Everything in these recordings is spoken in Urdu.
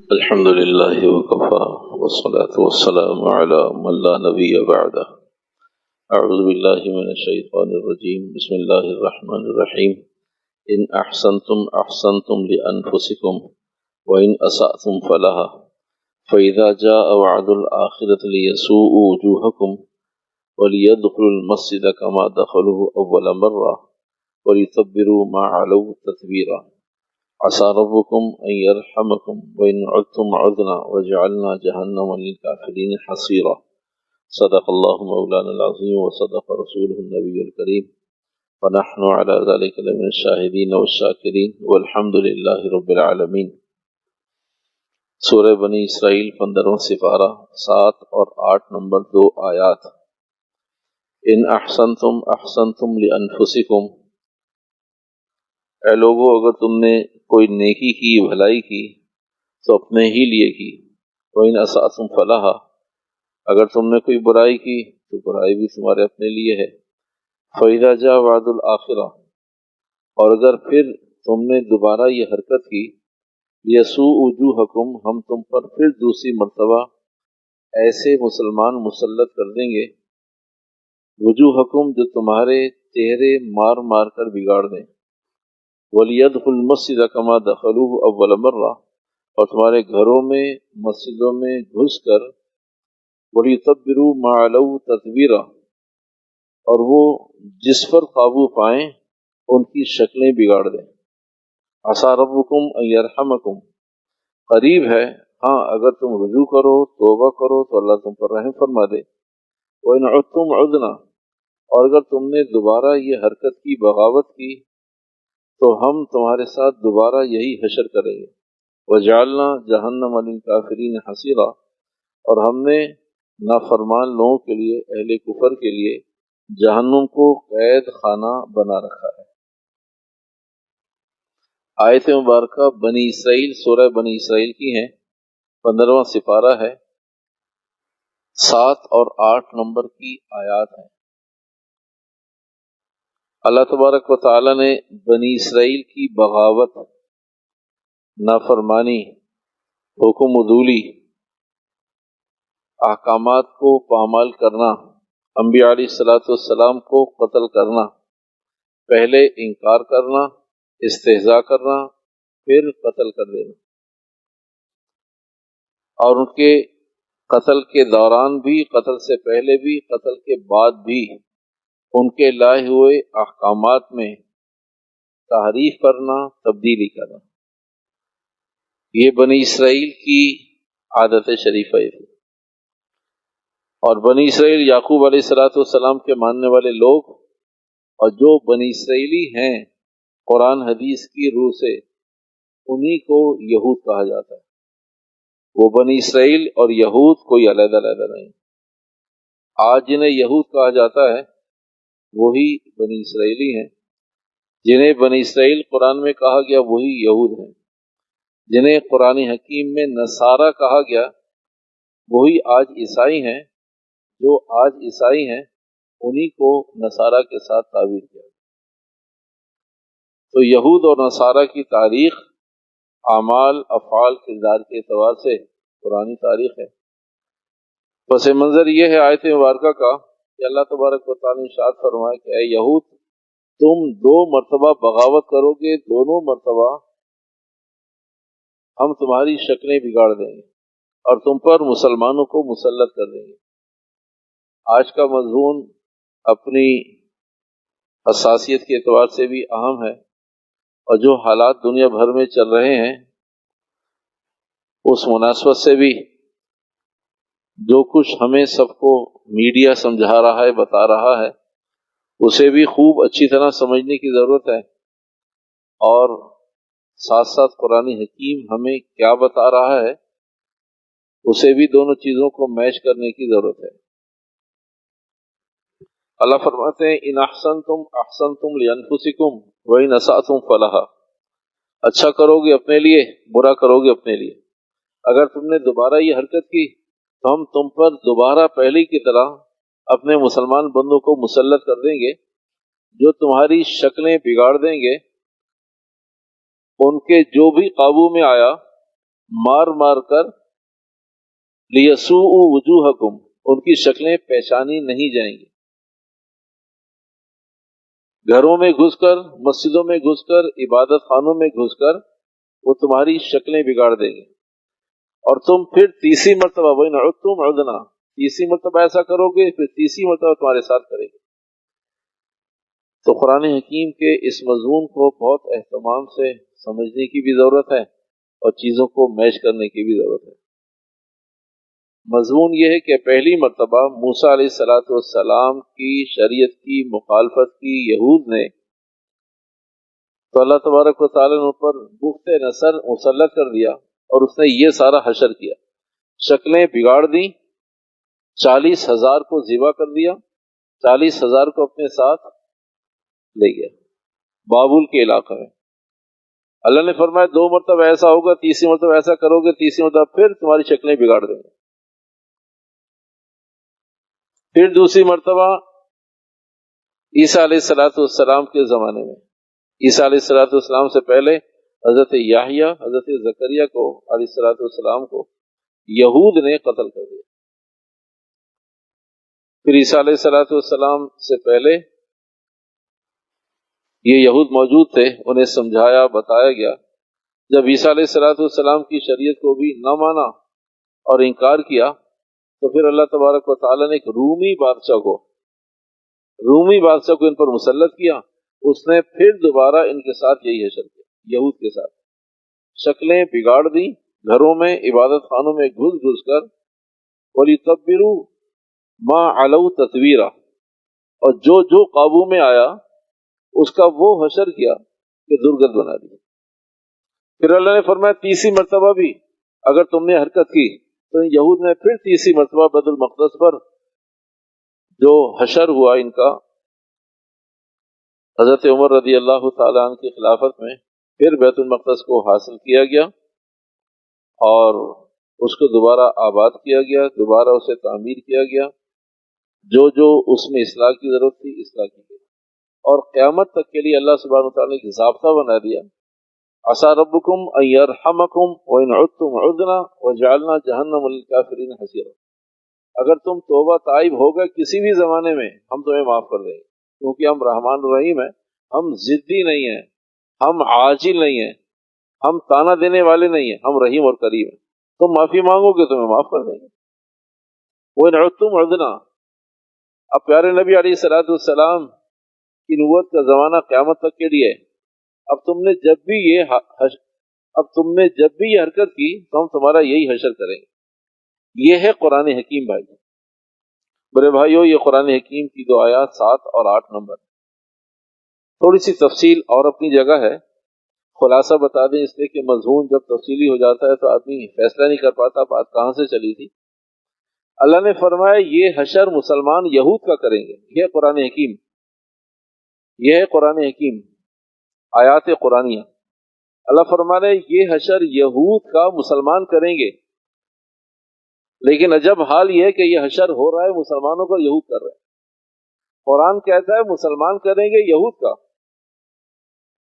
الحمد لله وكفى والصلاة والسلام على من لا نبي بعده. أعوذ بالله من الشيطان الرجيم. بسم الله الرحمن الرحيم. إن أحسنتم أحسنتم لأنفسكم وإن أسأتم فلها فإذا جاء وعد الآخرة ليسوءوا وجوهكم وليدخلوا المسجد كما دخلوه أول مرة وليتبروا ما علوا تتبيرا. عسى ربكم أن يرحمكم وإن عدتم عدنا وجعلنا جهنم للكافرين حصيرا. صدق الله مولانا العظيم وصدق رسوله النبي الكريم ونحن على ذلك لمن الشاهدين والشاكرين والحمد لله رب العالمين. سورہ بنی اسرائیل 15واں سپارہ 7 اور 8 نمبر 2 آیات. ان احسنتم احسنتم لانفسکم، اے لوگو اگر تم نے کوئی نیکی کی، بھلائی کی تو اپنے ہی لیے کی. وَإِنْ أَسَأْتُمْ فَلَهَا، اگر تم نے کوئی برائی کی تو برائی بھی تمہارے اپنے لیے ہے. فَإِذَا جَاءَ وَعْدُ الْآخِرَةِ، اور اگر پھر تم نے دوبارہ یہ حرکت کی، لِيَسُوءُ وُجُوهَكُمْ، ہم تم پر پھر دوسری مرتبہ ایسے مسلمان مسلط کر دیں گے، وجوہکم جو تمہارے چہرے مار مار کر بگاڑ دیں. وَلِيَدْخُلُوا الْمَسْجِدَ كَمَا دَخَلُوهُ أَوَّلَ مَرَّةٍ، اور تمہارے گھروں میں مسجدوں میں گھس کر وَلِيُتَبِّرُوا مَا عَلَوْا تَتْبِيرًا، اور وہ جس پر قابو پائیں ان کی شکلیں بگاڑ دیں. عَسَىٰ رَبُّكُمْ أَن يَرْحَمَكُمْ، قریب ہے ہاں اگر تم رجوع کرو، توبہ کرو تو اللہ تم پر رحم فرما دے. وَإِنْ عُدْتُمْ عُدْنَا، اور اگر تم نے دوبارہ یہ حرکت کی، بغاوت کی، تو ہم تمہارے ساتھ دوبارہ یہی حشر کریں گے. وَجَعَلْنَا جَهَنَّمَ لِلْكَافِرِينَ حَصِيرًا، اور ہم نے نافرمان لوگوں کے لیے، اہل کفر کے لیے جہنم کو قید خانہ بنا رکھا ہے. آیت مبارکہ بنی اسرائیل، سورہ بنی اسرائیل کی ہیں، 15واں سپارہ ہے، 7 اور 8 نمبر کی آیات ہیں. اللہ تبارک و تعالی نے بنی اسرائیل کی بغاوت، نافرمانی، حکم عدولی، احکامات کو پامال کرنا، انبیاء علیہ السلام کو قتل کرنا، پہلے انکار کرنا، استہزاء کرنا، پھر قتل کر دینا، اور ان کے قتل کے دوران بھی، قتل سے پہلے بھی، قتل کے بعد بھی ان کے لائے ہوئے احکامات میں تحریف کرنا، تبدیلی کرنا. یہ بنی اسرائیل کی عادت شریفہ تھی. اور بنی اسرائیل یعقوب علیہ السلام کے ماننے والے لوگ، اور جو بنی اسرائیلی ہیں قرآن حدیث کی روح سے، انہی کو یہود کہا جاتا ہے. وہ بنی اسرائیل اور یہود کوئی علیحدہ علیحدہ نہیں. آج جنہیں یہود کہا جاتا ہے وہی بنی اسرائیلی ہیں. جنہیں بنی اسرائیل قرآن میں کہا گیا وہی یہود ہیں. جنہیں قرآن حکیم میں نصارہ کہا گیا وہی آج عیسائی ہیں. جو آج عیسائی ہیں انہی کو نصارہ کے ساتھ تعبیر کیا. تو یہود اور نصارہ کی تاریخ اعمال، افعال، کردار کے اعتبار سے پرانی تاریخ ہے. پس منظر یہ ہے آیت مبارکہ کا کہ اللہ تبارک و تعالیٰ نے ارشاد فرمایا کہ اے یہود، تم 2 مرتبہ بغاوت کرو گے، دونوں مرتبہ ہم تمہاری شکلیں بگاڑ دیں گے اور تم پر مسلمانوں کو مسلط کر دیں گے. آج کا مضمون اپنی حساسیت کے اعتبار سے بھی اہم ہے، اور جو حالات دنیا بھر میں چل رہے ہیں اس مناسبت سے بھی جو کچھ ہمیں سب کو میڈیا سمجھا رہا ہے، بتا رہا ہے، اسے بھی خوب اچھی طرح سمجھنے کی ضرورت ہے. اور ساتھ ساتھ قرآن حکیم ہمیں کیا بتا رہا ہے اسے بھی، دونوں چیزوں کو میچ کرنے کی ضرورت ہے. اللہ فرماتے ہیں ان احسنتم احسنتم لانفسکم وان اسأتم فلہا، اچھا کرو گے اپنے لیے، برا کرو گے اپنے لیے. اگر تم نے دوبارہ یہ حرکت کی تو ہم تم پر دوبارہ پہلے کی طرح اپنے مسلمان بندوں کو مسلط کر دیں گے جو تمہاری شکلیں بگاڑ دیں گے. ان کے جو بھی قابو میں آیا مار مار کر لیسوء وجوہکم، ان کی شکلیں پہچانی نہیں جائیں گی۔ گھروں میں گھس کر، مسجدوں میں گھس کر، عبادت خانوں میں گھس کر وہ تمہاری شکلیں بگاڑ دیں گے، اور تم پھر تیسری مرتبہ وَإِنْ عُدْتُمْ عُدْنَا، تیسری مرتبہ ایسا کرو گے پھر تیسری مرتبہ تمہارے ساتھ کریں گے۔ تو قرآن حکیم کے اس مضمون کو بہت اہتمام سے سمجھنے کی بھی ضرورت ہے اور چیزوں کو میچ کرنے کی بھی ضرورت ہے۔ مضمون یہ ہے کہ پہلی مرتبہ موسیٰ علیہ السلام کی شریعت کی مخالفت کی یہود نے، تو اللہ تبارک و تعالیٰ نے ان پر بخت نصر مسلط کر دیا، اور اس نے یہ سارا حشر کیا، شکلیں بگاڑ دیں، 40,000 کو ذبح کر دیا، 40,000 کو اپنے ساتھ لے گیا بابل کے علاقہ میں۔ اللہ نے فرمایا 2 مرتبہ ایسا ہوگا، تیسری مرتبہ ایسا کرو گے، تیسری مرتبہ پھر تمہاری شکلیں بگاڑ دیں گے۔ پھر دوسری مرتبہ عیسیٰ علیہ السلام کے زمانے میں، عیسیٰ علیہ السلام سے پہلے حضرت یحییٰ، حضرت زکریا کو علیہ السلام کو یہود نے قتل کر دیا۔ پھر عیسیٰ علیہ السلام سے پہلے یہ یہود موجود تھے، انہیں سمجھایا بتایا گیا۔ جب عیسیٰ علیہ السلام کی شریعت کو بھی نہ مانا اور انکار کیا، تو پھر اللہ تبارک و تعالیٰ نے ایک رومی بادشاہ کو ان پر مسلط کیا۔ اس نے پھر دوبارہ ان کے ساتھ یہی حشر کیا، یہود کے ساتھ، شکلیں بگاڑ دی، گھروں میں عبادت خانوں میں گھس گھس کر، وَلِيُتَبِّرُوا مَا عَلَوْا تَتْوِيرًا، اور جو قابو میں آیا اس کا وہ حشر کیا کہ درگت بنا دی۔ پھر اللہ نے فرمایا تیسری مرتبہ بھی اگر تم نے حرکت کی، تو یہود نے پھر تیسری مرتبہ بیت المقدس پر جو حشر ہوا ان کا، حضرت عمر رضی اللہ تعالیٰ عنہ کی خلافت میں پھر بیت المقدس کو حاصل کیا گیا اور اس کو دوبارہ آباد کیا گیا، دوبارہ اسے تعمیر کیا گیا، جو اس میں اصلاح کی ضرورت تھی اصلاح کی گئی، اور قیامت تک کے لیے اللہ سبحانہ وتعالیٰ نے ایک ضابطہ بنا دیا، عسیٰ ربکم ان یرحمکم وان عدتم عدنا وجعلنا جہنم للکافرین حصیرا، اگر تم توبہ تائب ہوگا کسی بھی زمانے میں ہم تمہیں معاف کر دیں گے، کیونکہ ہم رحمان الرحیم ہیں، ہم ضدی نہیں ہیں، ہم عاجل نہیں ہیں، ہم تانا دینے والے نہیں ہیں، ہم رحیم اور کریم ہیں، تم معافی مانگو گے تمہیں معاف کر دیں گے۔ وان عدتم عدنا، اب پیارے نبی علیہ السلام کی نبوت کا زمانہ قیامت تک کے لیے، اب تم نے جب بھی یہ حرکت کی تو ہم تمہارا یہی حشر کریں گے۔ یہ ہے قرآن حکیم بھائی، بڑے بھائیو، یہ قرآن حکیم کی 2 آیات 7 اور 8 نمبر، تھوڑی سی تفصیل اور اپنی جگہ ہے، خلاصہ بتا دیں اس لیے کہ مضمون جب تفصیلی ہو جاتا ہے تو آدمی فیصلہ نہیں کر پاتا بات کہاں سے چلی تھی۔ اللہ نے فرمایا یہ حشر مسلمان یہود کا کریں گے، یہ قرآن حکیم، یہ ہے قرآن حکیم، آیات قرآنیہ۔ اللہ فرما رہے یہ حشر یہود کا مسلمان کریں گے، لیکن عجب حال یہ ہے کہ یہ حشر ہو رہا ہے مسلمانوں کا، یہود کر رہے ہیں۔ قرآن کہتا ہے مسلمان کریں گے یہود کا،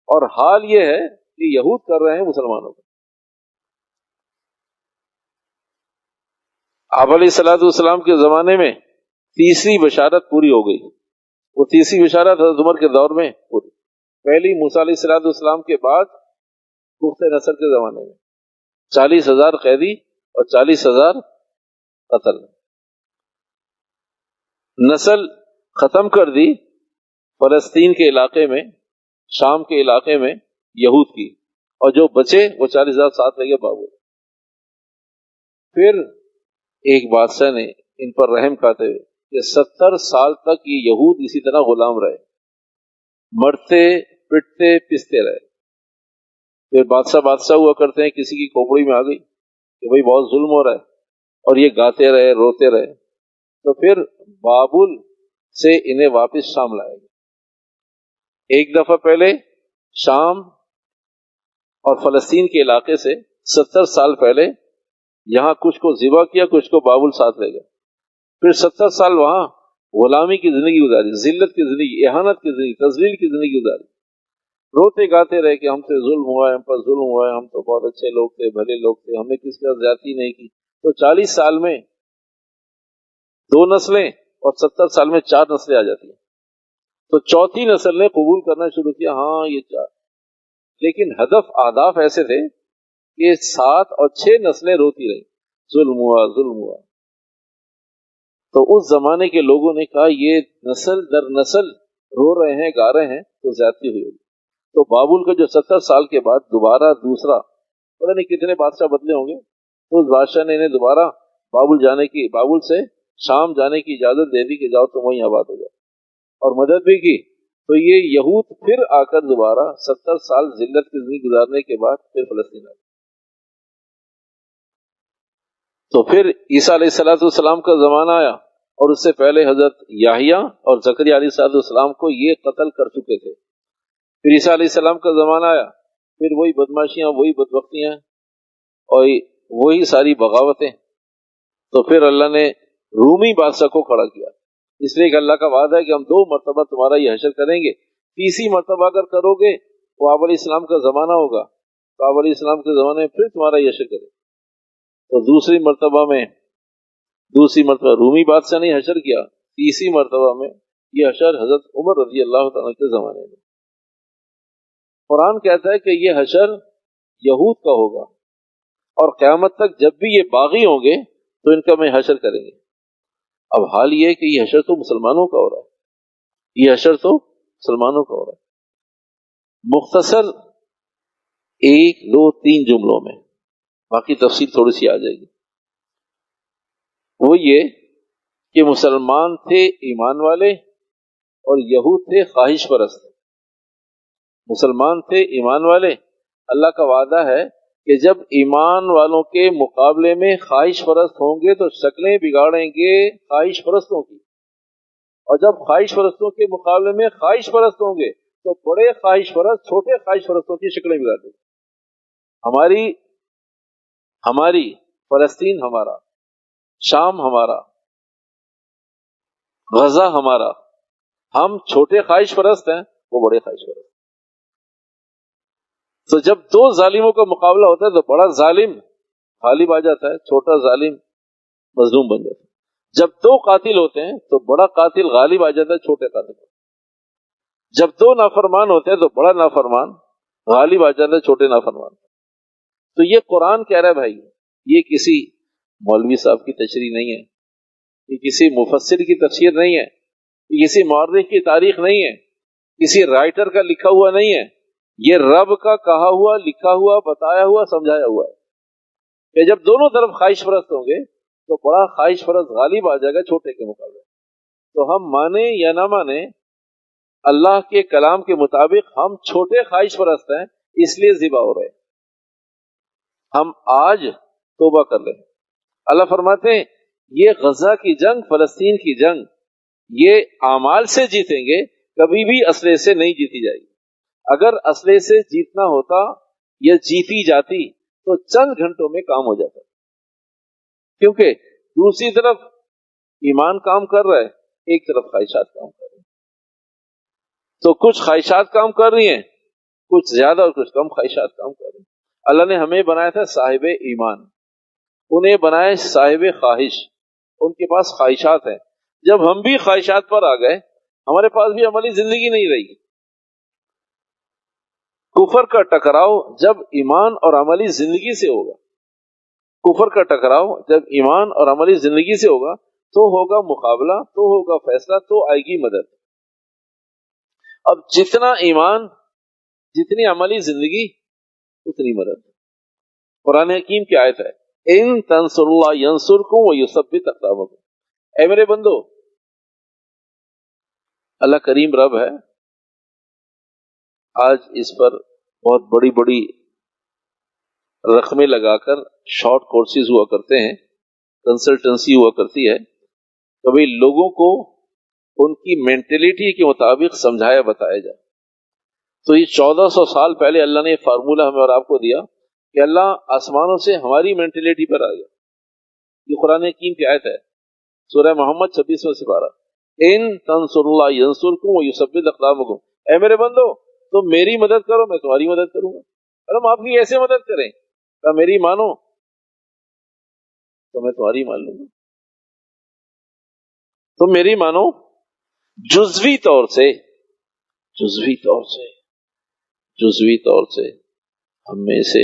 اور حال یہ ہے کہ یہود کر رہے ہیں مسلمانوں کا۔ آپ علیہ السلام کے زمانے میں تیسری بشارت پوری ہو گئی، وہ تیسری بشارت حضرت عمر کے دور میں پوری، پہلی موسیٰ علیہ السلام کے بعد بخت نصر کے زمانے میں 40,000 قیدی اور 40,000 قتل، نسل ختم کر دی فلسطین کے علاقے میں، شام کے علاقے میں یہود کی، اور جو بچے وہ 40,000 ساتھ لے گئے بابل۔ پھر ایک بادشاہ نے ان پر رحم کھاتے ہوئے کہ 70 سال تک یہ یہود اسی طرح غلام رہے، مرتے پٹتے پستے رہے۔ پھر بادشاہ ہوا کرتے ہیں، کسی کی کھوپڑی میں آ گئی کہ بھئی بہت ظلم ہو رہا ہے، اور یہ گاتے رہے روتے رہے، تو پھر بابل سے انہیں واپس شام لائے گئے۔ ایک دفعہ پہلے شام اور فلسطین کے علاقے سے 70 سال پہلے یہاں کچھ کو ذبح کیا، کچھ کو بابل ساتھ لے گئے، پھر 70 سال وہاں غلامی کی زندگی گزاری، ذلت کی زندگی، اہانت کی زندگی، تذلیل کی زندگی گزاری، روتے گاتے رہے کہ ہم سے ظلم ہوا ہے، ہم پر ظلم ہوا ہے، ہم تو بہت اچھے لوگ تھے، بھلے لوگ تھے، ہم نے کسی کا زیادتی نہیں کی. تو 40 سال میں 2 نسلیں اور 70 سال میں 4 نسلیں آ جاتی ہیں. تو چوتھی نسل نے قبول کرنا شروع کیا، ہاں یہ 4. لیکن ہدف اہداف ایسے تھے کہ 7 اور 6 نسلیں روتی رہیں، ظلم ہوا ظلم ہوا. تو اس زمانے کے لوگوں نے کہا یہ نسل در نسل رو رہے ہیں، گا رہے ہیں، تو زیادتی ہوئی ہوگی. تو بابل کا جو 70 سال کے بعد دوبارہ دوسرا، پتہ نہیں کتنے بادشاہ بدلے ہوں گے، تو اس بادشاہ نے انہیں دوبارہ بابل سے شام جانے کی اجازت دے دی کہ جاؤ تم وہیں آباد ہو جاؤ، اور مدد بھی کی. تو یہ یہود پھر آ کر دوبارہ 70 سال ذلت کی زندگی گزارنے کے بعد پھر فلسطین آ گئے. تو پھر عیسیٰ علیہ السلام کا زمانہ آیا، اور اس سے پہلے حضرت یحییٰ اور زکریا علیہ السلام کو یہ قتل کر چکے تھے. پھر عیسیٰ علیہ السلام کا زمانہ آیا، پھر وہی بدماشیاں، وہی بدبختیاں اور وہی ساری بغاوتیں. تو پھر اللہ نے رومی بادشاہ کو کھڑا کیا، اس لیے کہ اللہ کا وعدہ ہے کہ ہم 2 مرتبہ تمہارا یہ حشر کریں گے. تیسری مرتبہ اگر کرو گے تو آپ علیہ السلام کا زمانہ ہوگا، تو آپ علیہ السلام کے زمانے میں پھر تمہارا یہ حشر کریں. تو دوسری مرتبہ رومی بادشاہ نے حشر کیا. تیسری مرتبہ میں یہ حشر حضرت عمر رضی اللہ تعالیٰ کے زمانے میں. قرآن کہتا ہے کہ یہ حشر یہود کا ہوگا، اور قیامت تک جب بھی یہ باغی ہوں گے تو ان کا میں حشر کریں گے. اب حال یہ ہے کہ یہ حشر تو مسلمانوں کا ہو رہا ہے، یہ حشر تو مسلمانوں کا ہو رہا ہے. مختصر 1 2 3 جملوں میں، باقی تفصیل تھوڑی سی آ جائے گی. وہ یہ کہ مسلمان تھے ایمان والے اور یہود تھے خواہش پرست. مسلمان تھے ایمان والے، اللہ کا وعدہ ہے کہ جب ایمان والوں کے مقابلے میں خواہش پرست ہوں گے تو شکلیں بگاڑیں گے خواہش پرستوں کی، اور جب خواہش پرستوں کے مقابلے میں خواہش پرست ہوں گے تو بڑے خواہش پرست چھوٹے خواہش پرستوں کی شکلیں بگاڑ دیں گے. ہماری فلسطین ہمارا، شام ہمارا، غزہ ہمارا. ہم چھوٹے خواہش پرست ہیں، وہ بڑے خواہش پرست. تو جب 2 ظالموں کا مقابلہ ہوتا ہے تو بڑا ظالم غالب آ جاتا ہے، چھوٹا ظالم مظلوم بن جاتا ہے. جب 2 قاتل ہوتے ہیں تو بڑا قاتل غالب آ جاتا ہے چھوٹے قاتل. جب 2 نافرمان ہوتے ہیں تو بڑا نافرمان غالب آ جاتا ہے چھوٹے نافرمان. تو یہ قرآن کہہ رہا ہے بھائی، یہ کسی مولوی صاحب کی تشریح نہیں ہے، یہ کسی مفسر کی تفسیر نہیں ہے، یہ کسی مورخ کی تاریخ نہیں ہے، کسی رائٹر کا لکھا ہوا نہیں ہے. یہ رب کا کہا ہوا، لکھا ہوا، بتایا ہوا، سمجھایا ہوا ہے کہ جب دونوں طرف خواہش پرست ہوں گے تو بڑا خواہش پرست غالب آ جائے گا چھوٹے کے مقابلے. تو ہم مانیں یا نہ مانیں، اللہ کے کلام کے مطابق ہم چھوٹے خواہش پرست ہیں، اس لیے ذبح ہو رہے ہیں. ہم آج توبہ کر لیں. اللہ فرماتے ہیں یہ غزہ کی جنگ، فلسطین کی جنگ، یہ اعمال سے جیتیں گے، کبھی بھی اسلحے سے نہیں جیتی جائے گی. اگر اسلحے سے جیتنا ہوتا یا جیتی جاتی تو چند گھنٹوں میں کام ہو جاتا، کیونکہ دوسری طرف ایمان کام کر رہا ہے، ایک طرف خواہشات کام کر رہی ہیں. تو کچھ خواہشات کام کر رہی ہیں، کچھ زیادہ اور کچھ کم خواہشات کام کر رہی ہیں. اللہ نے ہمیں بنایا تھا صاحب ایمان، انہیں بنائے صاحب خواہش، ان کے پاس خواہشات ہیں. جب ہم بھی خواہشات پر آ گئے، ہمارے پاس بھی عملی زندگی نہیں رہی. کفر کا ٹکراؤ جب ایمان اور عملی زندگی سے ہوگا، کفر کا ٹکراؤ جب ایمان اور عملی زندگی سے ہوگا تو ہوگا مقابلہ، تو ہوگا فیصلہ، تو آئے گی مدد. اب جتنا ایمان، جتنی عملی زندگی، اتنی مدد. قرآن حکیم کی آیت ہے ان تنصر اللہ ینصرکم ویثبت اقدامکم. اے میرے بندو، اللہ کریم رب ہے. آج اس پر بہت بڑی بڑی رقمیں لگا کر شارٹ کورسز ہوا کرتے ہیں، کنسلٹنسی ہوا کرتی ہے. کبھی لوگوں کو ان کی مینٹلٹی کے مطابق سمجھایا بتایا جائے. تو یہ 1400 سال پہلے اللہ نے یہ فارمولہ ہمیں اور آپ کو دیا کہ اللہ آسمانوں سے ہماری مینٹلٹی پر آ گیا. یہ قرآن حکیم کی آیت ہے، سورہ محمد 26واں سپارہ. ان تنصر اللہ ینصرکم ویثبت اقدامکم. اے میرے بندو، تو میری مدد کرو، میں تمہاری مدد کروں گا. اور ہم آپ کی ایسے مدد کریں کہ میری مانو تو میں تمہاری مان لوں گا. تو میری مانو جزوی طور سے جزوی طور سے جزوی طور سے ہم میں سے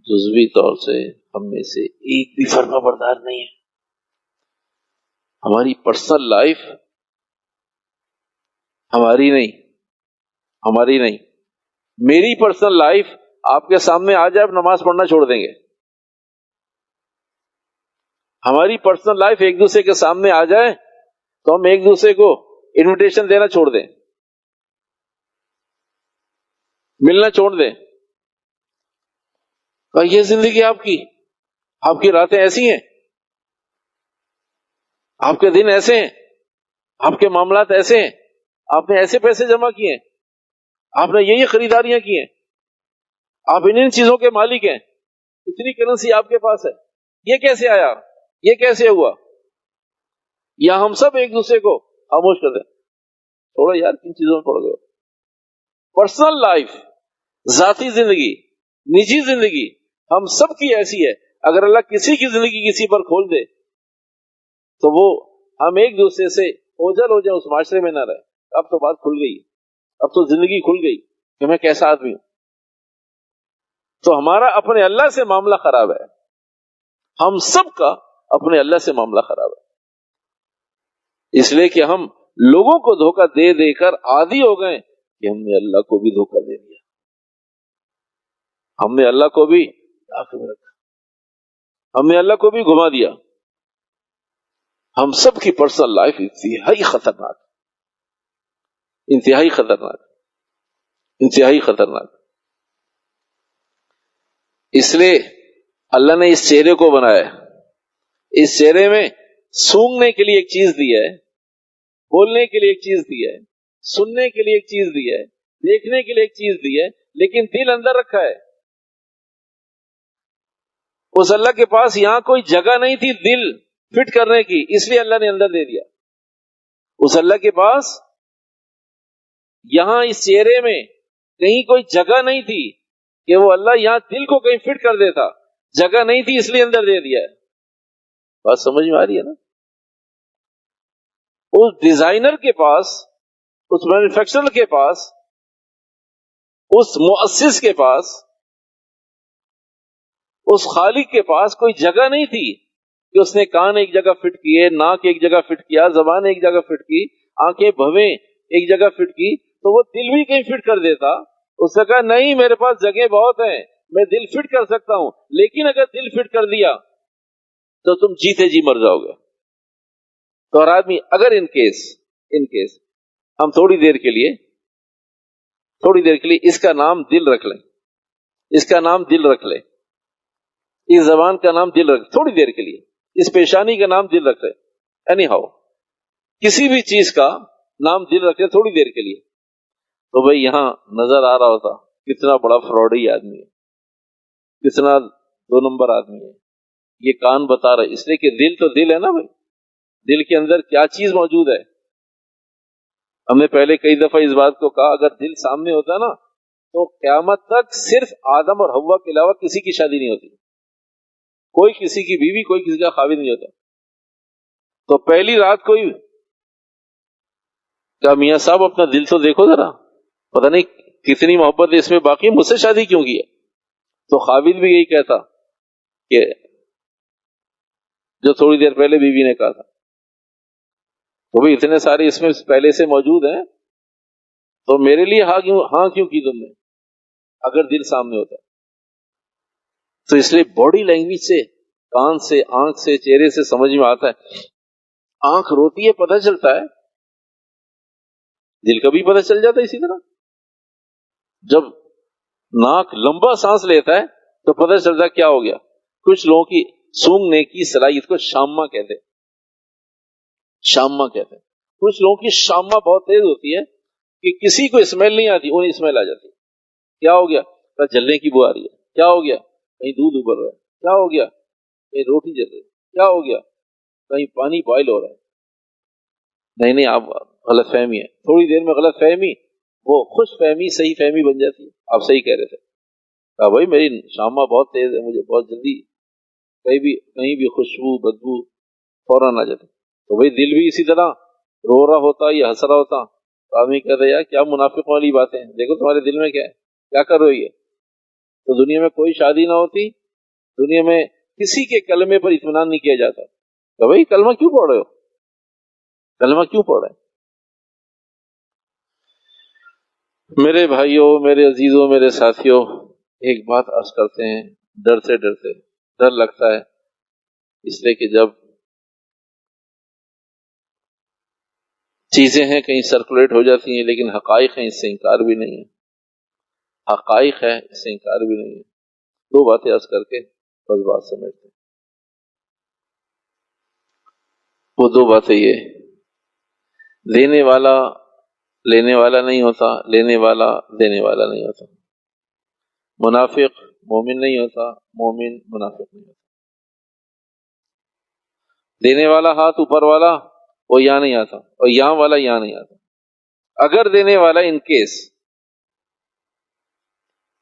جزوی طور سے ہم میں سے ایک بھی فرما بردار نہیں ہے. ہماری پرسنل لائف ہماری نہیں. میری پرسنل لائف آپ کے سامنے آ جائے، آپ نماز پڑھنا چھوڑ دیں گے. ہماری پرسنل لائف ایک دوسرے کے سامنے آ جائے تو ہم ایک دوسرے کو انویٹیشن دینا چھوڑ دیں، ملنا چھوڑ دیں. یہ زندگی آپ کی راتیں ایسی ہیں، آپ کے دن ایسے ہیں، آپ کے معاملات ایسے ہیں، آپ نے ایسے پیسے جمع کیے ہیں، آپ نے یہی خریداریاں کی ہیں، آپ ان چیزوں کے مالک ہیں، اتنی کرنسی آپ کے پاس ہے. یہ کیسے آیا؟ یہ کیسے ہوا؟ یا ہم سب ایک دوسرے کو خاموش کر دیں، تھوڑا یار کن چیزوں میں پڑ گئے. پرسنل لائف، ذاتی زندگی، نجی زندگی ہم سب کی ایسی ہے. اگر اللہ کسی کی زندگی کسی پر کھول دے تو وہ ہم ایک دوسرے سے اوجھل ہو جائے، اس معاشرے میں نہ رہے. اب تو بات کھل گئی، اب تو زندگی کھل گئی کہ میں کیسا آدمی ہوں. تو ہمارا اپنے اللہ سے معاملہ خراب ہے، ہم سب کا اپنے اللہ سے معاملہ خراب ہے. اس لیے کہ ہم لوگوں کو دھوکہ دے دے کر عادی ہو گئے کہ ہم نے اللہ کو بھی دھوکہ دے دیا، ہم نے اللہ کو بھی آنکھ میں رکھا، ہم نے اللہ کو بھی گھما دیا. ہم سب کی پرسنل لائف انتہائی خطرناک، انتہائی خطرناک، انتہائی خطرناک. اس لیے اللہ نے اس چہرے کو بنایا ہے. اس چہرے میں سونگنے کے لیے ایک چیز دی ہے، بولنے کے لیے ایک چیز دی ہے، سننے کے لیے ایک چیز دی ہے، دیکھنے کے لیے ایک چیز دی ہے، لیکن دل اندر رکھا ہے. اس اللہ کے پاس یہاں کوئی جگہ نہیں تھی دل فٹ کرنے کی، اس لیے اللہ نے اندر دے دیا. اس اللہ کے پاس یہاں اس چہرے میں کہیں کوئی جگہ نہیں تھی کہ وہ اللہ یہاں دل کو کہیں فٹ کر دیتا، جگہ نہیں تھی اس لیے اندر دے دیا ہے. بات سمجھ میں آ رہی ہے نا؟ اس ڈیزائنر کے پاس، اس مینوفیکچرر کے پاس، اس مؤسس کے پاس، اس خالق کے پاس کوئی جگہ نہیں تھی کہ اس نے کان ایک جگہ فٹ کیے، ناک ایک جگہ فٹ کیا، زبان ایک جگہ فٹ کی، آنکھیں بھویں ایک جگہ فٹ کی تو وہ دل بھی کہیں فٹ کر دیتا. اس نے کہا نہیں، میرے پاس جگہ بہت ہیں، میں دل فٹ کر سکتا ہوں، لیکن اگر دل فٹ کر دیا تو تم جیتے جی مر جاؤ گے. تو اور آدمی اگر ان کیس ہم تھوڑی دیر کے لیے اس کا نام دل رکھ لیں، اس کا نام دل رکھ لیں، اس زبان کا نام دل رکھ، تھوڑی دیر کے لیے اس پیشانی کا نام دل رکھ لیں، اینی ہاؤ کسی بھی چیز کا نام دل رکھ لیں تھوڑی دیر کے لیے، تو بھئی یہاں نظر آ رہا ہوتا کتنا بڑا فراڈی آدمی ہے، کتنا 2 نمبر آدمی ہے. یہ کان بتا رہا ہے، اس لیے کہ دل تو دل ہے نا بھائی، دل کے اندر کیا چیز موجود ہے. ہم نے پہلے کئی دفعہ اس بات کو کہا، اگر دل سامنے ہوتا نا تو قیامت تک صرف آدم اور حوا کے علاوہ کسی کی شادی نہیں ہوتی، کوئی کسی کی بیوی، کوئی کسی کا خاوند نہیں ہوتا. تو پہلی رات کوئی کہا میاں صاحب اپنا دل تو دیکھو ذرا، پتہ نہیں کتنی محبت ہے اس میں، باقی مجھ سے شادی کیوں کی ہے؟ تو خاوند بھی یہی کہتا کہ جو تھوڑی دیر پہلے بیوی نے کہا تھا، تو بھی اتنے سارے اس میں پہلے سے موجود ہیں، تو میرے لیے ہاں کیوں کی تم نے اگر دل سامنے ہوتا؟ تو اس لیے باڈی لینگویج سے، کان سے، آنکھ سے، چہرے سے سمجھ میں آتا ہے. آنکھ روتی ہے پتہ چلتا ہے، دل کا بھی پتہ چل جاتا ہے. اسی طرح جب ناک لمبا سانس لیتا ہے تو پتہ چلتا ہے کیا ہو گیا. کچھ لوگوں کی سونگنے کی صلاحیت کو شامہ کہتے ہیں، شامہ کہتے ہیں. کچھ لوگوں کی شامہ بہت تیز ہوتی ہے کہ کسی کو اسمیل نہیں آتی، انہیں اسمیل آ جاتی. کیا ہو گیا؟ جلنے کی بو آ رہی ہے. کیا ہو گیا؟ کہیں دودھ ابل رہا ہے. کیا ہو گیا؟ کہیں روٹی جل رہی ہے. کیا ہو گیا؟ کہیں پانی بوائل ہو رہا ہے. نہیں آپ غلط فہمی ہے، تھوڑی دیر میں غلط فہمی وہ خوش فہمی صحیح فہمی بن جاتی ہے. آپ صحیح کہہ رہے تھے. کہا بھائی میری شامہ بہت تیز ہے، مجھے بہت جلدی کہیں بھی خوشبو بدبو فوراً آ جاتی. تو بھائی دل بھی اسی طرح رو رہا ہوتا یا ہنس رہا ہوتا تو آدمی کہتا ہے یار کیا منافق والی باتیں، دیکھو تمہارے دل میں کیا ہے، کیا کر رہی ہے. تو دنیا میں کوئی شادی نہ ہوتی، دنیا میں کسی کے کلمے پر اطمینان نہیں کیا جاتا. تو بھائی کلمہ کیوں پڑھ رہے ہو، کلمہ کیوں پڑھ رہے ہیں؟ میرے بھائیوں، میرے عزیزوں، میرے ساتھیوں، ایک بات عرض کرتے ہیں، ڈرتے ڈر لگتا ہے اس لیے کہ جب چیزیں ہیں کہیں سرکولیٹ ہو جاتی ہیں، لیکن حقائق ہیں اس سے انکار بھی نہیں ہے، حقائق ہے اس سے انکار بھی نہیں ہے. دو باتیں عرض کر کے بس بات سمجھتے ہیں. وہ دو باتیں یہ، دینے والا لینے والا نہیں ہوتا، لینے والا دینے والا نہیں ہوتا. منافق مومن نہیں ہوتا، مومن منافق نہیں ہوتا. دینے والا ہاتھ اوپر والا وہ یہاں نہیں آتا، اور یہاں والا یہاں نہیں آتا. اگر دینے والا ان کیس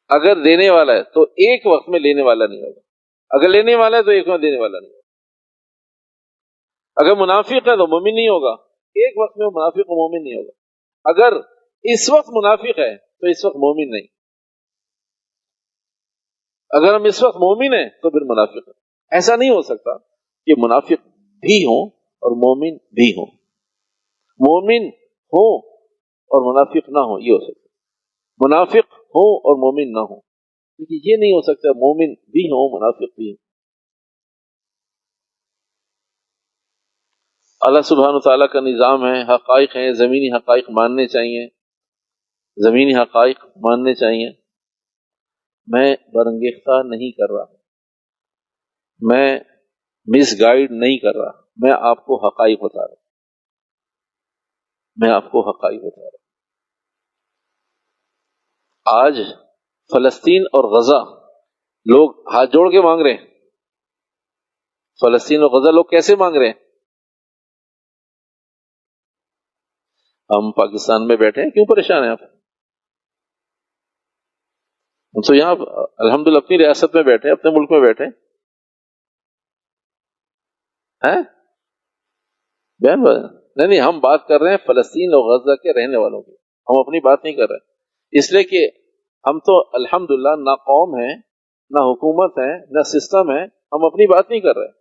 اگر دینے والا ہے تو ایک وقت میں لینے والا نہیں ہوگا، اگر لینے والا ہے تو ایک وقت دینے والا نہیں ہوگا. اگر منافق ہے تو مومن نہیں ہوگا، ایک وقت میں منافق و مومن نہیں ہوگا. اگر اس وقت منافق ہے تو اس وقت مومن نہیں، اگر ہم اس وقت مومن ہیں تو پھر منافق ہے. ایسا نہیں ہو سکتا کہ منافق بھی ہوں اور مومن بھی ہوں، مومن ہوں اور منافق نہ ہوں. یہ ہو سکتا ہے منافق ہوں اور مومن نہ ہوں، کیونکہ یہ نہیں ہو سکتا مومن بھی ہوں منافق بھی ہوں. اللہ سبحانہ تعالیٰ کا نظام ہے، حقائق ہیں، زمینی حقائق ماننے چاہیے، زمینی حقائق ماننے چاہیے. میں برانگیختہ نہیں کر رہا، میں مس گائیڈ نہیں کر رہا، میں آپ کو حقائق بتا رہا ہوں، میں آپ کو حقائق بتا رہا ہوں. آج فلسطین اور غزہ لوگ ہاتھ جوڑ کے مانگ رہے ہیں. فلسطین اور غزہ لوگ کیسے مانگ رہے ہیں؟ ہم پاکستان میں بیٹھے ہیں، کیوں پریشان ہیں آپ؟ ہم تو یہاں الحمدللہ اپنی ریاست میں بیٹھے، اپنے ملک میں بیٹھے ہیں. نہیں، ہم بات کر رہے ہیں فلسطین اور غزہ کے رہنے والوں کی، ہم اپنی بات نہیں کر رہے. اس لیے کہ ہم تو الحمدللہ نہ قوم ہیں، نہ حکومت ہے، نہ سسٹم ہے، ہم اپنی بات نہیں کر رہے.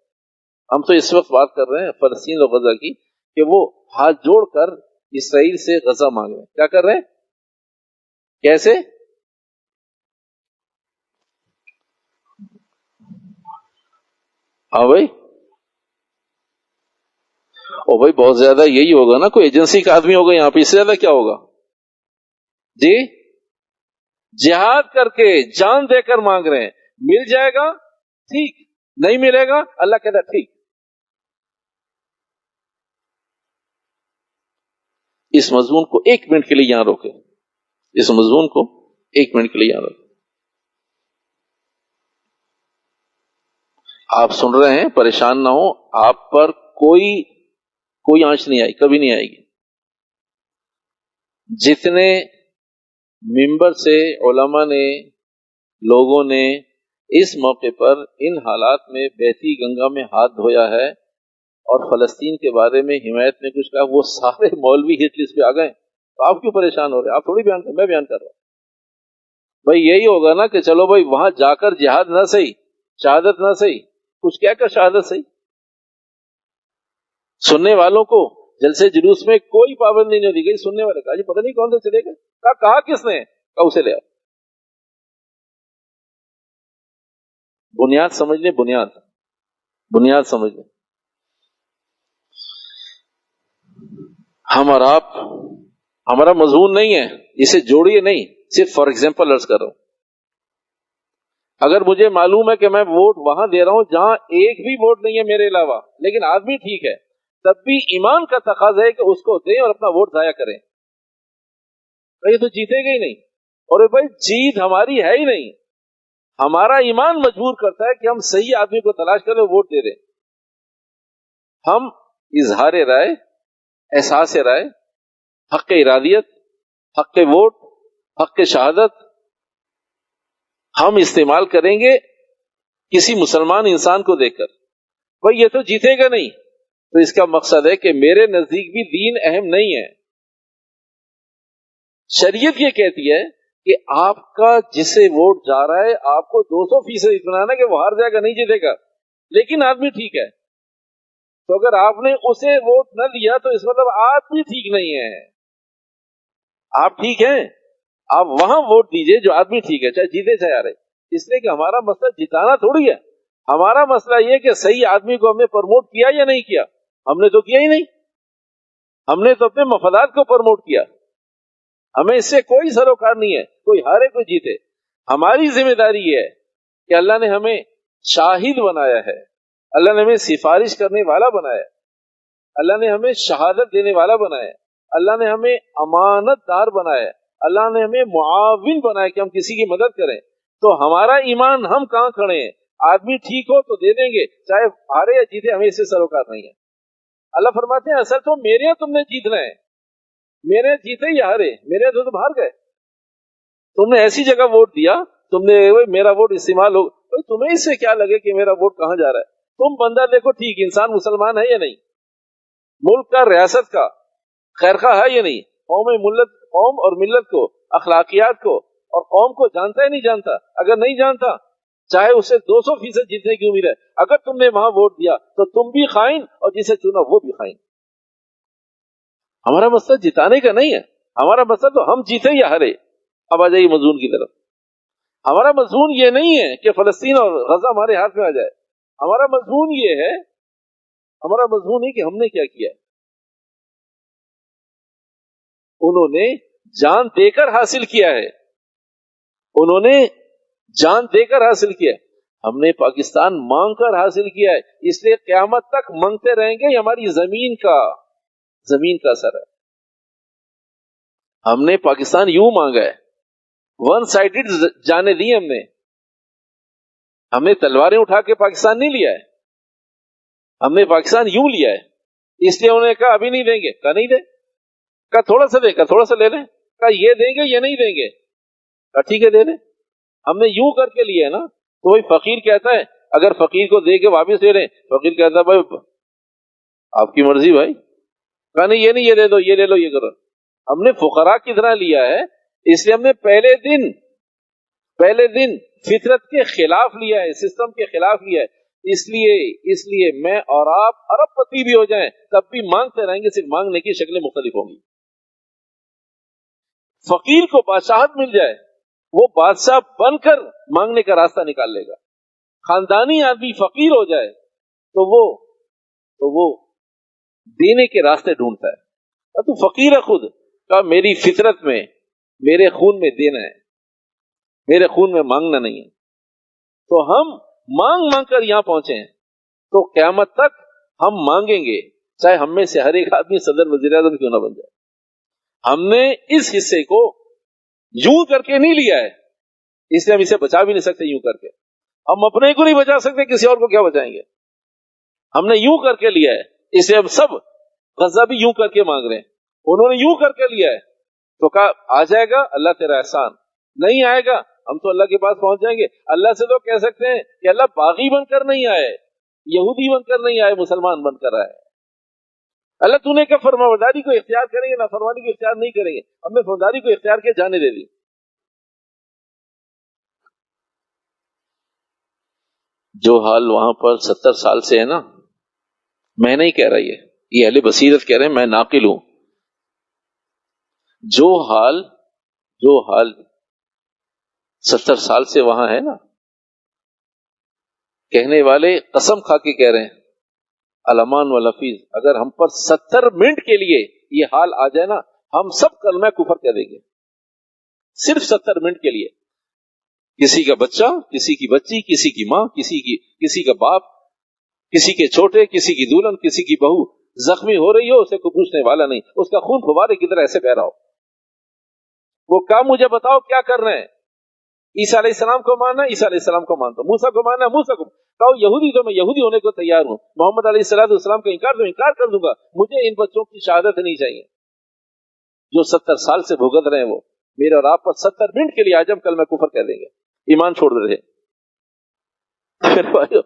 ہم تو اس وقت بات کر رہے ہیں فلسطین اور غزہ کی کہ وہ ہاتھ جوڑ کر اسرائیل سے غزہ مانگ رہے ہیں. کیا کر رہے ہیں؟ کیسے؟ ہاں بھائی، او بھائی بہت زیادہ یہی ہوگا نا، کوئی ایجنسی کا آدمی ہوگا یہاں پہ، اس سے زیادہ کیا ہوگا جی؟ جہاد کر کے جان دے کر مانگ رہے ہیں. مل جائے گا ٹھیک، نہیں ملے گا اللہ کہتا ہے ٹھیک. اس مضمون کو ایک منٹ کے لیے یہاں روکے، اس مضمون کو ایک منٹ کے لیے یہاں روکے. آپ سن رہے ہیں، پریشان نہ ہو، آپ پر کوئی آنچ نہیں آئی، کبھی نہیں آئے گی. جتنے ممبر سے علماء نے، لوگوں نے اس موقع پر ان حالات میں بہتی گنگا میں ہاتھ دھویا ہے اور فلسطین کے بارے میں حمایت میں کچھ کہا، وہ سارے مولوی ہٹ لسٹ پہ آ گئے. تو آپ کیوں پریشان ہو رہے ہیں؟ آپ تھوڑی بیان کر، میں بیان کر رہا ہوں. بھائی یہی ہوگا نا کہ چلو بھائی وہاں جا کر جہاد نہ صحیح، شہادت نہ صحیح، کچھ کہہ کر شہادت صحیح. سننے والوں کو جلسے جلوس میں کوئی پابندی نہیں دی گئی. سننے والے کہا جی پتہ نہیں کون سے چلے گئے، کہا کس نے؟ کہا اسے لے آؤ. بنیاد سمجھ لیں، بنیاد سمجھ لیں. ہم اور آپ، ہمارا مضمون نہیں ہے، اسے جوڑیے نہیں، صرف فار ایگزامپل عرض کر رہا ہوں. اگر مجھے معلوم ہے کہ میں ووٹ وہاں دے رہا ہوں جہاں ایک بھی ووٹ نہیں ہے میرے علاوہ، لیکن آدمی ٹھیک ہے، تب بھی ایمان کا تقاضا ہے کہ اس کو دیں اور اپنا ووٹ ضائع کریں. یہ تو جیتے گے ہی نہیں. اور بھائی جیت ہماری ہے ہی نہیں، ہمارا ایمان مجبور کرتا ہے کہ ہم صحیح آدمی کو تلاش کریں، ووٹ دے دیں. ہم اظہار رائے، احساس رائے، حق ارادیت، حق ووٹ، حق شہادت ہم استعمال کریں گے کسی مسلمان انسان کو دیکھ کر، بھئی یہ تو جیتے گا نہیں، تو اس کا مقصد ہے کہ میرے نزدیک بھی دین اہم نہیں ہے۔ شریعت یہ کہتی ہے کہ آپ کا جسے ووٹ جا رہا ہے آپ کو 200% اطمینان ہے کہ وہ ہار جائے گا، نہیں جیتے گا، لیکن آدمی ٹھیک ہے۔ تو اگر آپ نے اسے ووٹ نہ دیا تو اس مطلب آدمی ٹھیک نہیں ہے۔ آپ ٹھیک ہیں، آپ وہاں ووٹ دیجئے جو آدمی ٹھیک ہے، چاہے جیتے چاہے ہارے، اس لیے کہ ہمارا مسئلہ جتانا تھوڑی ہے، ہمارا مسئلہ یہ کہ صحیح آدمی کو ہم نے پروموٹ کیا یا نہیں کیا۔ ہم نے تو کیا ہی نہیں، ہم نے تو اپنے مفادات کو پروموٹ کیا، ہمیں اس سے کوئی سروکار نہیں ہے، کوئی ہارے کوئی جیتے۔ ہماری ذمہ داری یہ ہے کہ اللہ نے ہمیں شاہد بنایا ہے، اللہ نے ہمیں سفارش کرنے والا بنایا ہے، اللہ نے ہمیں شہادت دینے والا بنایا ہے، اللہ نے ہمیں امانت دار بنایا ہے، اللہ نے ہمیں معاون بنایا کہ ہم کسی کی مدد کریں۔ تو ہمارا ایمان ہم کہاں کھڑے ہیں؟ آدمی ٹھیک ہو تو دے دیں گے، چاہے ہارے یا جیتے، ہمیں اس سے سروکار نہیں ہے۔ اللہ فرماتے ہیں اصل تو میرے تم نے جیتنا ہے، میرے جیتے یا ہارے، میرے تو تم ہار گئے۔ تم نے ایسی جگہ ووٹ دیا، تم نے میرا ووٹ استعمال ہو، تمہیں اس سے کیا لگے کہ میرا ووٹ کہاں جا رہا ہے؟ تم بندہ دیکھو ٹھیک انسان مسلمان ہے یا نہیں، ملک کا ریاست کا خیرخواہ ہے یا نہیں، قوم اور ملت کو، اخلاقیات کو اور قوم کو جانتا ہے نہیں جانتا؟ اگر نہیں جانتا چاہے اسے 200% جیتنے کی امید ہے، اگر تم نے وہاں ووٹ دیا تو تم بھی خائن اور جسے چنا وہ بھی خائن۔ ہمارا مسئلہ جتانے کا نہیں ہے، ہمارا مسئلہ تو ہم جیتے یا ہارے۔ اب آ جائیے مضمون کی طرف۔ ہمارا مضمون یہ نہیں ہے کہ فلسطین اور غزہ ہمارے ہاتھ میں آ جائے، ہمارا مضمون یہ ہے، ہمارا مضمون ہے کہ ہم نے کیا کیا ہے۔ انہوں نے جان دے کر حاصل کیا ہے، انہوں نے جان دے کر حاصل کیا ہے، ہم نے پاکستان مانگ کر حاصل کیا ہے، اس لیے قیامت تک مانگتے رہیں گے، یہ ہماری زمین کا اثر ہے۔ ہم نے پاکستان یوں مانگا ہے، ون سائیڈڈ جانے دی ہم نے تلواریں اٹھا کے پاکستان نہیں لیا ہے، ہم نے پاکستان یوں لیا ہے۔ اس لیے انہوں نے کہا ابھی نہیں دیں گے، کہا نہیں دیں، کہا تھوڑا سا دیں، کہا تھوڑا سا لے لیں، کہا یہ دیں گے یہ نہیں دیں گے، کہا ٹھیک ہے دے لیں۔ ہم نے یوں کر کے لیا ہے نا، تو وہی فقیر کہتا ہے اگر فقیر کو دے کے واپس لے لیں، فقیر کہتا ہے بھائی آپ کی مرضی بھائی، کہا نہیں یہ نہیں، یہ دے دو، یہ لے لو، یہ کرو۔ ہم نے فقراء کی طرح لیا ہے، اس لیے ہم نے پہلے دن فطرت کے خلاف لیا ہے، سسٹم کے خلاف لیا ہے۔ اس لیے میں اور آپ ارب پتی بھی ہو جائیں تب بھی مانگتے رہیں گے، صرف مانگنے کی شکلیں مختلف ہوں گی۔ فقیر کو بادشاہت مل جائے، وہ بادشاہ بن کر مانگنے کا راستہ نکال لے گا۔ خاندانی آدمی فقیر ہو جائے تو وہ دینے کے راستے ڈھونڈتا ہے۔ تو فقیر ہے خود، کہا میری فطرت میں، میرے خون میں دینا ہے، میرے خون میں مانگنا نہیں ہے۔ تو ہم مانگ کر یہاں پہنچے ہیں، تو قیامت تک ہم مانگیں گے، چاہے ہم میں سے ہر ایک آدمی صدر وزیر اعظم کیوں نہ بن جائے۔ ہم نے اس حصے کو یوں کر کے نہیں لیا ہے، اس لیے ہم اسے بچا بھی نہیں سکتے یوں کر کے۔ ہم اپنے کو نہیں بچا سکتے، کسی اور کو کیا بچائیں گے؟ ہم نے یوں کر کے لیا ہے، اس لیے ہم سب غزہ بھی یوں کر کے مانگ رہے ہیں۔ انہوں نے یوں کر کے لیا ہے تو کہا آ جائے گا اللہ تیرا احسان، نہیں آئے گا ہم تو اللہ کے پاس پہنچ جائیں گے۔ اللہ سے تو کہہ سکتے ہیں کہ اللہ باغی بن کر نہیں آئے، یہودی بن کر نہیں آئے، مسلمان بن کر آئے۔ اللہ تو نے کہا فرمانبرداری کو اختیار کریں گے، نافرمانی کو اختیار نہیں کریں گے، ہم نے فرمانبرداری کو اختیار کے جانے دے دی۔ جو حال وہاں پر 70 سال سے ہے نا، میں نہیں کہہ رہا، یہ اہل بصیرت کہہ رہے ہیں، میں ناقل ہوں۔ جو حال 70 سال سے وہاں ہے نا، کہنے والے قسم کھا کے کہہ رہے ہیں، الامان والحفیظ، اگر ہم پر 70 منٹ کے لیے یہ حال آ جائے نا، ہم سب کلمہ کفر کہہ دیں گے، صرف 70 منٹ کے لیے۔ کسی کا بچہ، کسی کی بچی، کسی کی ماں، کسی کا باپ، کسی کے چھوٹے، کسی کی دلہن، کسی کی بہو زخمی ہو رہی ہو، اسے کوئی پوچھنے والا نہیں، اس کا خون فوارے کی طرح ایسے بہ رہا ہو، وہ کام مجھے بتاؤ کیا کر رہے ہیں؟ عیسیٰ علیہ السلام کو ماننا، عیسیٰ علیہ السلام کو مانتا ہوں، موسیٰ کو ماننا، موسیٰ کو کہو یہودی تو میں یہودی ہونے کو تیار ہوں، محمد علیہ السلام کا انکار تو انکار کر دوں گا، مجھے ان بچوں کی شہادت نہیں چاہیے۔ جو 70 سال سے بھگت رہے ہیں وہ میرے اور آپ پر 70 منٹ کے لیے آج ہم کلمہ کفر کہہ دیں گے، ایمان چھوڑ دے رہے ہیں۔ پھر بھائیو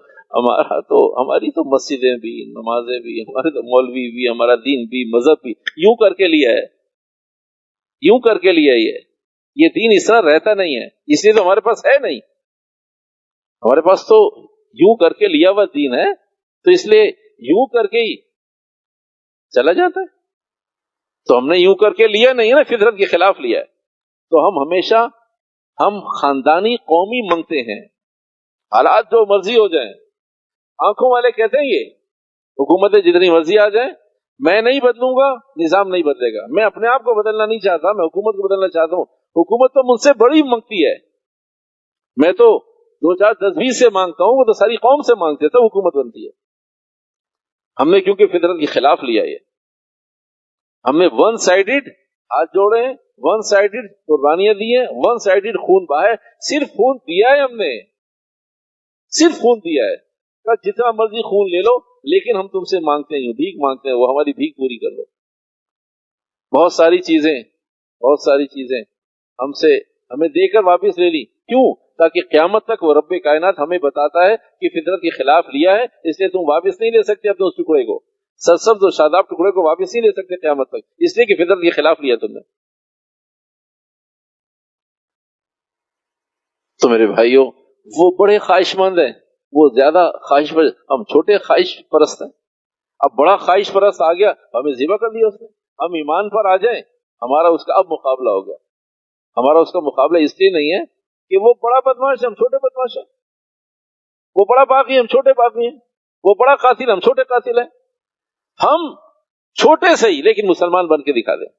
ہماری تو مسجدیں بھی، نمازیں بھی، ہمارے تو مولوی بھی، ہمارا دین بھی، مذہب بھی یوں کر کے لیا ہے، یوں کر کے لیا یہ دین اس طرح رہتا نہیں ہے، اس لیے تو ہمارے پاس ہے نہیں، ہمارے پاس تو یوں کر کے لیا ہوا دین ہے، تو اس لیے یوں کر کے ہی چلا جاتا ہے۔ تو ہم نے یوں کر کے لیا نہیں ہے نا، فطرت کے خلاف لیا ہے۔ تو ہم ہمیشہ خاندانی قومی منگتے ہیں، حالات جو مرضی ہو جائیں۔ آنکھوں والے کہتے ہیں یہ حکومتیں جتنی مرضی آ جائیں میں نہیں بدلوں گا، نظام نہیں بدلے گا، میں اپنے آپ کو بدلنا نہیں چاہتا، میں حکومت کو بدلنا چاہتا ہوں، حکومت تو مجھ سے بڑی منگتی ہے، میں تو 2000 10 20 سے مانگتا ہوں، وہ تو ساری قوم سے مانگتے ہیں، تو حکومت بنتی ہے۔ ہم نے کیونکہ فطرت کے خلاف لیا یہ، ہم نے ون سائیڈڈ ہاتھ جوڑے ہیں، ون سائیڈڈ قربانیاں دی ہیں، ون سائیڈڈ خون بہائے، صرف خون دیا ہے، ہم نے صرف خون دیا ہے، کہ جتنا مرضی خون لے لو، لیکن ہم تم سے مانگتے ہیں، بھیک مانگتے ہیں، وہ ہماری بھیک پوری کر لو۔ بہت ساری چیزیں ہمیں دے کر واپس لے لی، کیوں؟ تاکہ قیامت تک وہ رب کائنات ہمیں بتاتا ہے کہ فطرت کے خلاف لیا ہے، اس لیے تم واپس نہیں لے سکتے اپنے اس ٹکڑے کو، سرسبز اور شاداب ٹکڑے کو واپس نہیں لے سکتے قیامت تک، اس لیے کہ فطرت کے خلاف لیا تم نے۔ تو میرے بھائیوں، وہ بڑے خواہش مند ہیں، وہ زیادہ خواہش پر، ہم چھوٹے خواہش پرست ہیں۔ اب بڑا خواہش پرست آ گیا، ہمیں ذبح کر دیا اس نے۔ ہم ایمان پر آ جائیں، ہمارا اس کا اب مقابلہ ہو گیا، ہمارا اس کا مقابلہ اس لیے نہیں ہے کہ وہ بڑا بدماش ہے، ہم چھوٹے بدماش ہیں، وہ بڑا باغی ہم چھوٹے باغی ہیں، وہ بڑا قاتل ہم چھوٹے قاتل ہیں۔ ہم چھوٹے سے ہی لیکن مسلمان بن کے دکھا دیں۔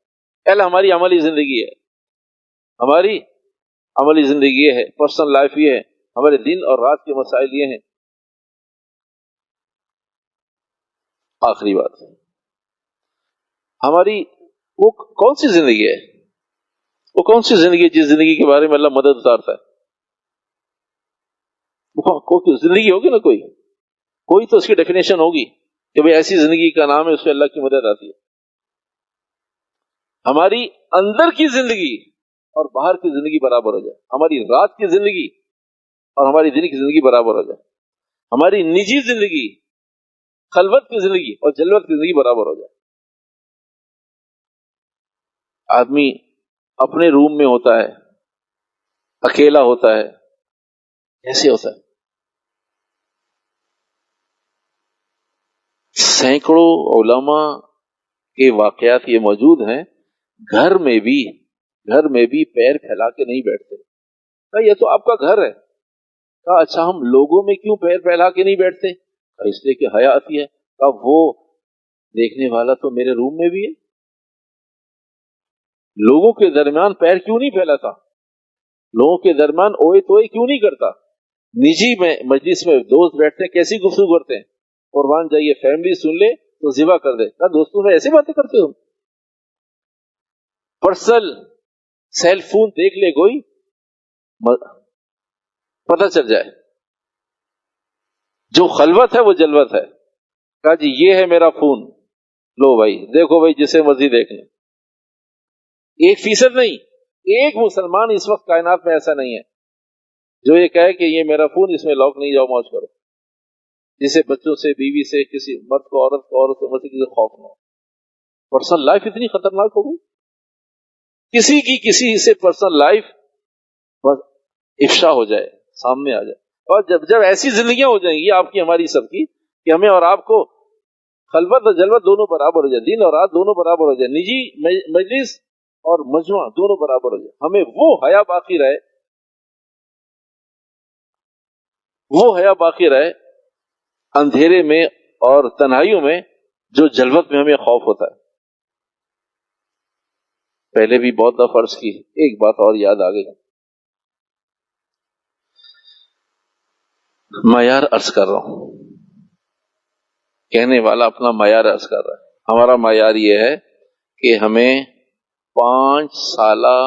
پہلے ہماری عملی زندگی ہے، ہماری عملی زندگی یہ ہے، پرسنل لائف یہ ہے، ہمارے دن اور رات کے مسائل یہ ہیں۔ آخری بات، ہماری وہ کون سی زندگی ہے، وہ کون سی زندگی ہے جس زندگی کے بارے میں اللہ مدد اتارتا ہے؟ کوئی زندگی ہوگی نا، کوئی تو اس کی ڈیفینیشن ہوگی کہ بھئی ایسی زندگی کا نام ہے اس پہ اللہ کی مدد آتی ہے۔ ہماری اندر کی زندگی اور باہر کی زندگی برابر ہو جائے، ہماری رات کی زندگی اور ہماری دن کی زندگی برابر ہو جائے، ہماری نجی زندگی، خلوت کی زندگی اور جلوت کی زندگی برابر ہو جائے۔ آدمی اپنے روم میں ہوتا ہے، اکیلا ہوتا ہے، کیسے ہوتا ہے؟ سینکڑوں علماء کے واقعات یہ موجود ہیں، گھر میں بھی پیر پھیلا کے نہیں بیٹھتے۔ کہا یہ تو آپ کا گھر ہے۔ کہا اچھا ہم لوگوں میں کیوں پیر پھیلا کے نہیں بیٹھتے؟ کہا اس لیے کہ حیا آتی ہے۔ کہا وہ دیکھنے والا تو میرے روم میں بھی ہے، لوگوں کے درمیان پیر کیوں نہیں پھیلاتا، لوگوں کے درمیان اوئے توئے کیوں نہیں کرتا؟ نجی میں مجلس میں دوست بیٹھتے ہیں، کیسی گفتگو کرتے ہیں، قربان جائیے فیملی سن لے تو ذبح کر دے۔ کہا دوستوں میں ایسی باتیں کرتے ہو؟ پرسنل سیل فون دیکھ لے کوئی، پتہ چل جائے، جو خلوت ہے وہ جلوت ہے۔ کہا جی یہ ہے میرا فون، لو بھائی دیکھو بھائی جسے مرضی دیکھ لیں۔ 1% نہیں، ایک مسلمان اس وقت کائنات میں ایسا نہیں ہے جو یہ کہے کہ یہ میرا فون، اس میں لاک نہیں، جاؤ موج کرو، جسے بچوں سے، بیوی سے، کسی مرد کو، عورت کو، عورت سے، مرد سے خوف نہ ہو۔ پرسنل لائف اتنی خطرناک ہو گئی، کسی سے پرسنل لائف بس افشا ہو جائے، سامنے آ جائے۔ اور جب ایسی زندگیاں ہو جائیں گی آپ کی ہماری سب کی کہ ہمیں اور آپ کو خلوت اور جلوت دونوں برابر ہو جائے، دن اور رات دونوں برابر ہو جائے، نجی مجلس اور مجمع دونوں برابر ہو جائے، ہمیں وہ حیا باقی رہے، وہ حیا باقی رہے اندھیرے میں اور تنہائیوں میں جو جلوت میں ہمیں خوف ہوتا ہے۔ پہلے بھی بہت دفعہ عرض کی، ایک بات اور یاد آ گئی، معیار عرض کر رہا ہوں، کہنے والا اپنا معیار عرض کر رہا ہے۔ ہمارا معیار یہ ہے کہ ہمیں 5 سالہ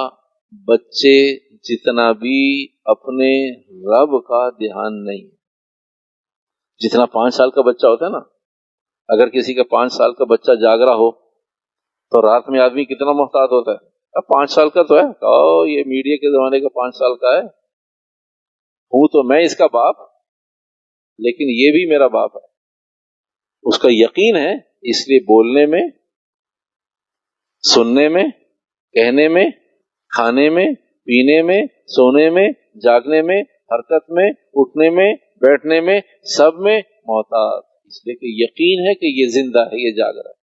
بچے جتنا بھی اپنے رب کا دھیان نہیں، جتنا 5 سال کا بچہ ہوتا ہے نا، اگر کسی کا 5 سال کا بچہ جاگ رہا ہو تو رات میں آدمی کتنا محتاط ہوتا ہے. اب 5 سال کا تو ہے، یہ میڈیا کے زمانے کا 5 سال کا ہے، ہوں تو میں اس کا باپ، لیکن یہ بھی میرا باپ ہے. اس کا یقین ہے، اس لیے بولنے میں، سننے میں، کہنے میں، کھانے میں، پینے میں، سونے میں، جاگنے میں، حرکت میں، اٹھنے میں، بیٹھنے میں، سب میں محتاط، اس لیے کہ یقین ہے کہ یہ زندہ ہے، یہ جاگ رہا ہے.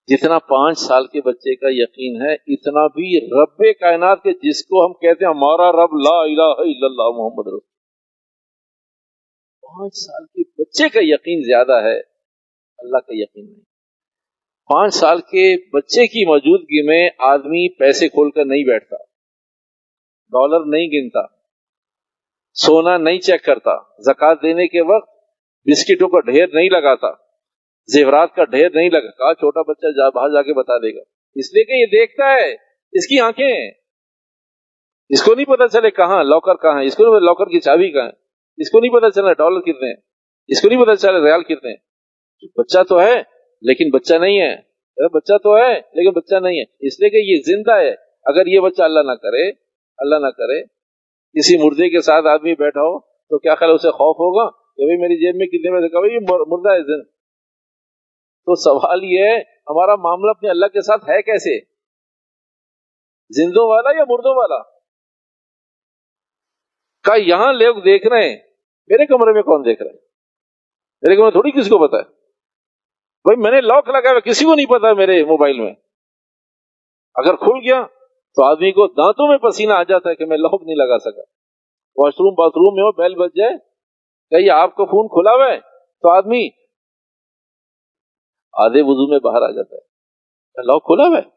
جتنا 5 سال کے بچے کا یقین ہے، اتنا بھی رب کائنات کے، جس کو ہم کہتے ہیں ہمارا رب لا الہ الا اللہ محمد رسول، 5 سال کے بچے کا یقین زیادہ ہے، اللہ کا یقین نہیں. 5 سال کے بچے کی موجودگی میں آدمی پیسے کھول کر نہیں بیٹھتا، ڈالر نہیں گنتا، سونا نہیں چیک کرتا، زکوٰۃ دینے کے وقت بسکٹوں کا ڈھیر نہیں لگاتا، زیورات کا ڈھیر نہیں لگا. کہا چھوٹا بچہ باہر جا کے بتا دے گا، اس لیے کہ یہ دیکھتا ہے، اس کی آنکھیں ہیں، اس کو نہیں پتا چلے کہاں لاکر کہاں ہے، اس کو نہیں پتا لاکر کی چابی کہاں ہے، اس کو نہیں پتا چلا ڈالر کتنے ہیں، اس کو نہیں پتا چلا ریال کتنے ہیں. بچہ تو ہے لیکن بچہ نہیں ہے، بچہ تو ہے لیکن بچہ نہیں ہے، اس لیے کہ یہ زندہ ہے. اگر یہ بچہ اللہ نہ کرے کسی مردے کے ساتھ آدمی بیٹھا ہو تو کیا خیال اسے خوف ہوگا کہ بھئی میری جیب میں کتنے میں دیکھا، بھئی یہ مردہ ہے زندہ. تو سوال یہ ہے ہمارا معاملہ اپنے اللہ کے ساتھ ہے کیسے، زندوں والا یا مردوں والا؟ کہ یہاں لوگ دیکھ رہے ہیں، میرے کمرے میں کون دیکھ رہا ہے؟ میرے کمرے تھوڑی کسی کو پتا ہے. بھائی میں نے لاک لگا ہوا، کسی کو نہیں پتا میرے موبائل میں. اگر کھل گیا تو آدمی کو دانتوں میں پسینہ آ جاتا ہے کہ میں لاک نہیں لگا سکا. واش روم باتھ روم میں ہو، بیل بج جائے کہ یہ آپ کا فون کھلا ہوا ہے تو آدمی آدھے وضو میں باہر آ جاتا ہے، لاک کھلا ہوا ہے.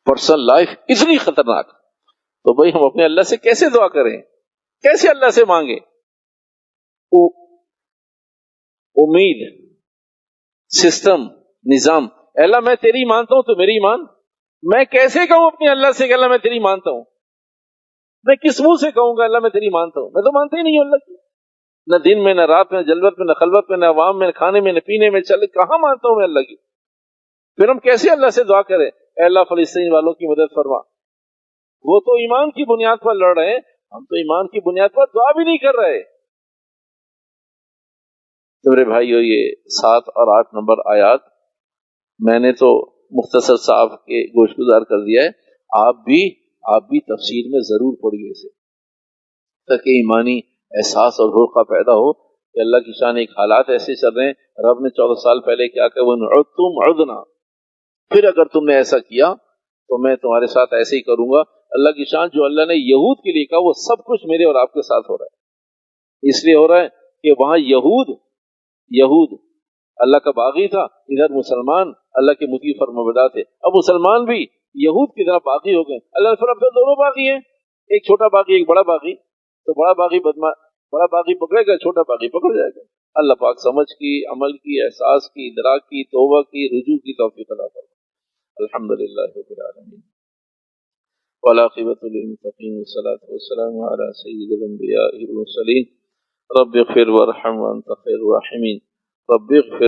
پرسنل لائف اتنی خطرناک. تو بھائی ہم اپنے اللہ سے کیسے دعا کریں، کیسے اللہ سے مانگیں؟ امید، سسٹم، نظام. اللہ میں تیری مانتا ہوں تو میری مان. میں کیسے کہوں اپنے اللہ سے کہ اللہ میں تیری مانتا ہوں؟ میں کس منہ سے کہوں گا اللہ میں تیری مانتا ہوں؟ میں تو مانتا ہی نہیں ہوں اللہ کی، نہ دن میں، نہ رات میں، نہ جلوت میں، نہ خلوت میں، نہ عوام میں، نہ کھانے میں، نہ پینے میں، چل کہاں مانتا ہوں میں اللہ کی؟ پھر ہم کیسے اللہ سے دعا کریں اے اللہ فلسطین والوں کی مدد فرما؟ وہ تو ایمان کی بنیاد پر لڑ رہے ہیں، ہم تو ایمان کی بنیاد پر دعا بھی نہیں کر رہے. تو میرے بھائیو، یہ 7 اور 8 نمبر آیات میں نے تو مختصر صاحب کے گوش گزار کر دیا ہے. آپ بھی تفسیر میں ضرور پڑھیے اسے، تاکہ ایمانی احساس اور رخ کا پیدا ہو کہ اللہ کی شان. ایک حالات ایسے چل رہے ہیں، رب نے 14 سال پہلے کیا کہ وہ تم عدنا، پھر اگر تم نے ایسا کیا تو میں تمہارے ساتھ ایسے ہی کروں گا. اللہ کی شان جو اللہ نے یہود کے لیے کہا وہ سب کچھ میرے اور آپ کے ساتھ ہو رہا ہے. اس لیے ہو رہا ہے کہ وہاں یہود اللہ کا باغی تھا، ادھر مسلمان اللہ کے مطیع فرمانبردار تھے. اب مسلمان بھی یہود کی طرح باغی ہو گئے. اللہ نے فرمایا دونوں باغی ہیں، ایک چھوٹا باغی ایک بڑا باغی. تو بڑا باغی پکڑے گا، چھوٹا باغی پکڑ جائے گا. اللہ پاک سمجھ کی، عمل کی، احساس کی، ادراک کی، توبہ کی، رجوع کی توفیق عطا فرمائے. الحمدللہ رب العالمین، والعاقبۃ للمتقین، والصلاۃ والسلام علی سید الانبیاء والمرسلین. رب اغفر وارحم وانت خیر الراحمین. رب اغفر